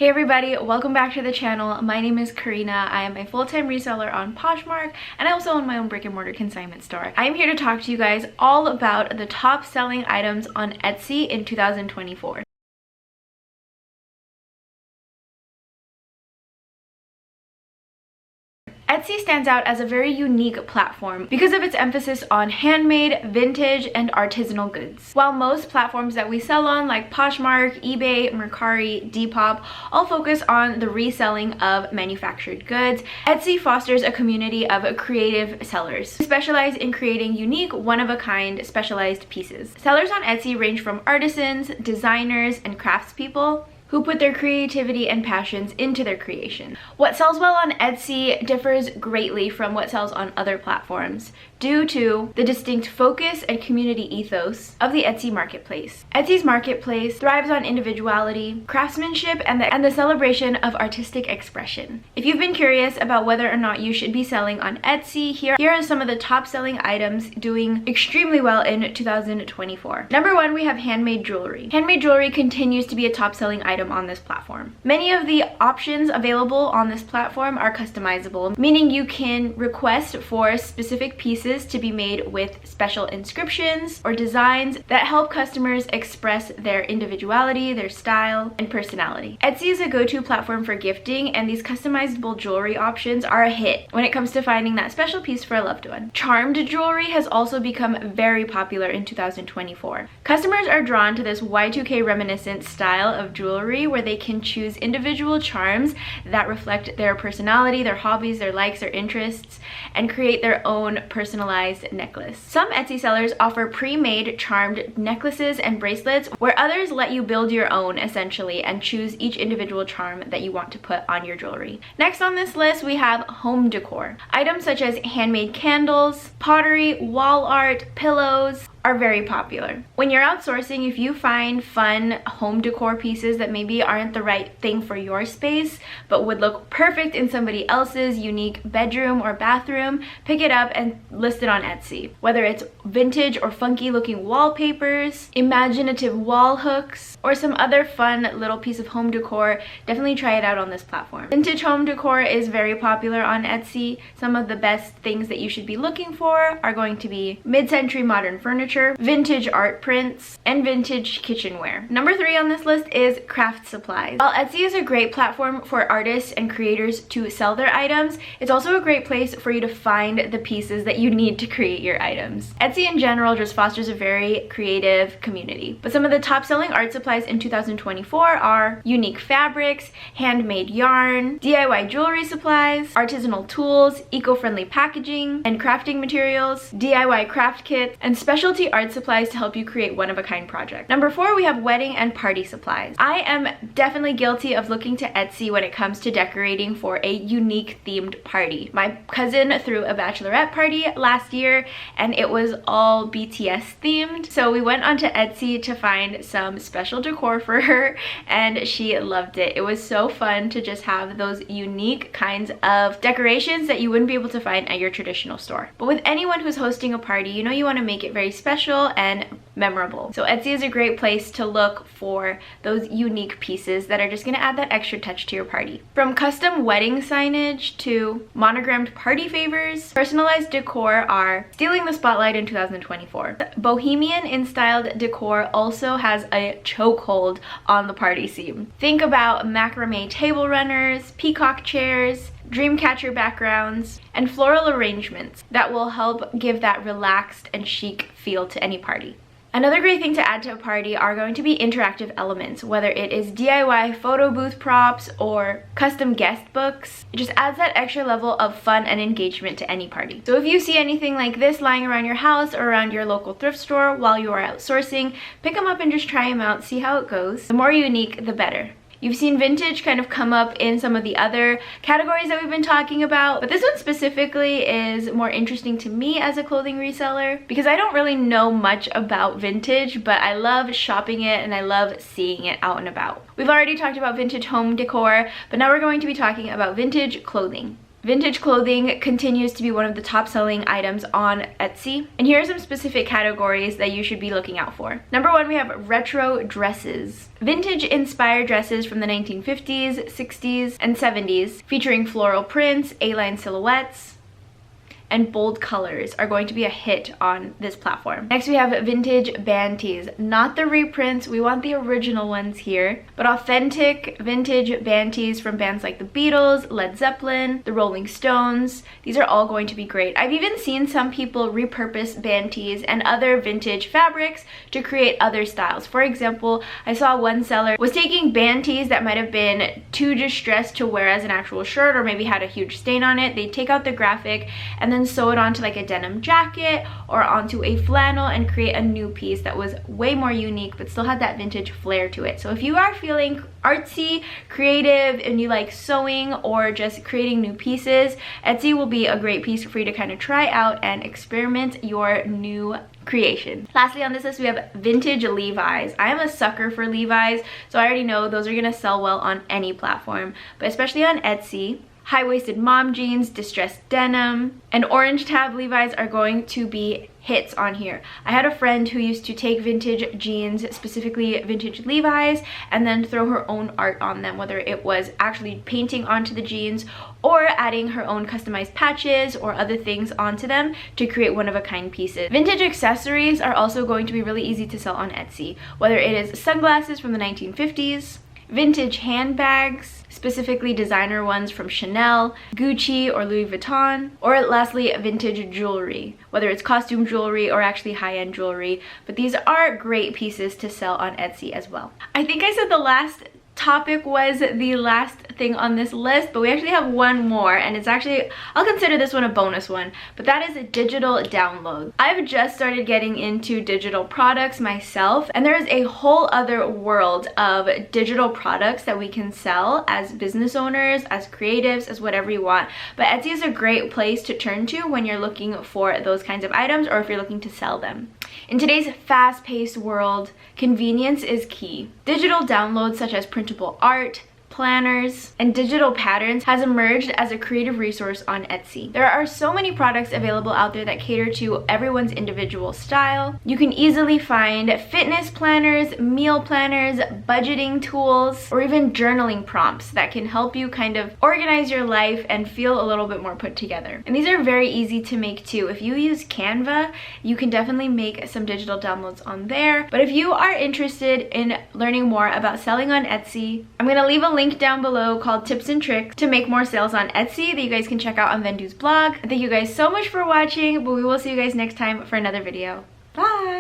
Hey everybody, welcome back to the channel. My name is Karina. I am a full-time reseller on Poshmark, and I also own my own brick-and-mortar consignment store. I am here to talk to you guys all about the top selling items on Etsy in 2024. Etsy stands out as a very unique platform because of its emphasis on handmade, vintage, and artisanal goods. While most platforms that we sell on, like Poshmark, eBay, Mercari, Depop, all focus on the reselling of manufactured goods, Etsy fosters a community of creative sellers who specialize in creating unique, one-of-a-kind, specialized pieces. Sellers on Etsy range from artisans, designers, and craftspeople who put their creativity and passions into their creation. What sells well on Etsy differs greatly from what sells on other platforms due to the distinct focus and community ethos of the Etsy marketplace. Etsy's marketplace thrives on individuality, craftsmanship, and the celebration of artistic expression. If you've been curious about whether or not you should be selling on Etsy, here are some of the top selling items doing extremely well in 2024. Number one, we have handmade jewelry. Handmade jewelry continues to be a top selling item on this platform. Many of the options available on this platform are customizable, meaning you can request for specific pieces to be made with special inscriptions or designs that help customers express their individuality, their style, and personality. Etsy is a go-to platform for gifting, and these customizable jewelry options are a hit when it comes to finding that special piece for a loved one. Charmed jewelry has also become very popular in 2024. Customers are drawn to this Y2K reminiscent style of jewelry where they can choose individual charms that reflect their personality, their hobbies, their likes, their interests, and create their own personalized necklace. Some Etsy sellers offer pre-made charmed necklaces and bracelets, where others let you build your own essentially and choose each individual charm that you want to put on your jewelry. Next on this list, we have home decor. Items such as handmade candles, pottery, wall art, pillows are very popular. When you're outsourcing, if you find fun home decor pieces that maybe aren't the right thing for your space but would look perfect in somebody else's unique bedroom or bathroom, pick it up and list it on Etsy. Whether it's vintage or funky looking wallpapers, imaginative wall hooks, or some other fun little piece of home decor, definitely try it out on this platform. Vintage home decor is very popular on Etsy. Some of the best things that you should be looking for are going to be mid-century modern furniture, vintage art prints, and vintage kitchenware. Number three on this list is craft supplies. While Etsy is a great platform for artists and creators to sell their items, it's also a great place for you to find the pieces that you need to create your items. Etsy in general just fosters a very creative community. But some of the top selling art supplies in 2024 are unique fabrics, handmade yarn, DIY jewelry supplies, artisanal tools, eco-friendly packaging and crafting materials, DIY craft kits, and specialty art supplies to help you create one-of-a-kind projects. Number four, we have wedding and party supplies. I am definitely guilty of looking to Etsy when it comes to decorating for a unique themed party. My cousin threw a bachelorette party last year and it was all BTS themed. So we went onto Etsy to find some special decor for her and she loved it. It was so fun to just have those unique kinds of decorations that you wouldn't be able to find at your traditional store. But with anyone who's hosting a party, you know you want to make it very special and memorable. So Etsy is a great place to look for those unique pieces that are just going to add that extra touch to your party. From custom wedding signage to monogrammed party favors, personalized decor are stealing the spotlight in 2024. Bohemian in styled decor also has a chokehold on the party scene. Think about macrame table runners, peacock chairs, dreamcatcher backgrounds, and floral arrangements that will help give that relaxed and chic feel to any party. Another great thing to add to a party are going to be interactive elements, whether it is DIY photo booth props or custom guest books. It just adds that extra level of fun and engagement to any party. So if you see anything like this lying around your house or around your local thrift store while you are outsourcing, pick them up and just try them out, see how it goes. The more unique, the better. You've seen vintage kind of come up in some of the other categories that we've been talking about, but this one specifically is more interesting to me as a clothing reseller because I don't really know much about vintage, but I love shopping it and I love seeing it out and about. We've already talked about vintage home decor, but now we're going to be talking about vintage clothing. Vintage clothing continues to be one of the top selling items on Etsy. And here are some specific categories that you should be looking out for. Number one, we have retro dresses. Vintage inspired dresses from the 1950s, 60s, and 70s featuring floral prints, A-line silhouettes, and bold colors are going to be a hit on this platform. Next, we have vintage band tees. Not the reprints, we want the original ones here, but authentic vintage band tees from bands like the Beatles, Led Zeppelin, the Rolling Stones. These are all going to be great. I've even seen some people repurpose band tees and other vintage fabrics to create other styles. For example, I saw one seller was taking band tees that might have been too distressed to wear as an actual shirt or maybe had a huge stain on it. They take out the graphic and then sew it onto like a denim jacket or onto a flannel and create a new piece that was way more unique but still had that vintage flair to it. So if you are feeling artsy, creative, and you like sewing or just creating new pieces, Etsy will be a great piece for you to kind of try out and experiment your new creation. Lastly on this list, we have vintage Levi's. I am a sucker for Levi's, so I already know those are gonna sell well on any platform, but especially on Etsy. High-waisted mom jeans, distressed denim, and orange tab Levi's are going to be hits on here. I had a friend who used to take vintage jeans, specifically vintage Levi's, and then throw her own art on them, whether it was actually painting onto the jeans or adding her own customized patches or other things onto them to create one-of-a-kind pieces. Vintage accessories are also going to be really easy to sell on Etsy, whether it is sunglasses from the 1950s, vintage handbags, specifically designer ones from Chanel, Gucci, or Louis Vuitton, or lastly, vintage jewelry, whether it's costume jewelry or actually high-end jewelry, but these are great pieces to sell on Etsy as well. I think I said the last topic was the last thing on this list, but we actually have one more, and it's actually, I'll consider this one a bonus one, but that is digital downloads. I've just started getting into digital products myself, and there is a whole other world of digital products that we can sell as business owners, as creatives, as whatever you want. But Etsy is a great place to turn to when you're looking for those kinds of items or if you're looking to sell them. In today's fast-paced world, convenience is key. Digital downloads such as printable art, planners, and digital patterns has emerged as a creative resource on Etsy. There are so many products available out there that cater to everyone's individual style. You can easily find fitness planners, meal planners, budgeting tools, or even journaling prompts that can help you kind of organize your life and feel a little bit more put together. And these are very easy to make too. If you use Canva, you can definitely make some digital downloads on there. But if you are interested in learning more about selling on Etsy, I'm gonna leave a link down below called Tips and Tricks to make more sales on Etsy that you guys can check out on Vendoo's blog. Thank you guys so much for watching, but we will see you guys next time for another video. Bye!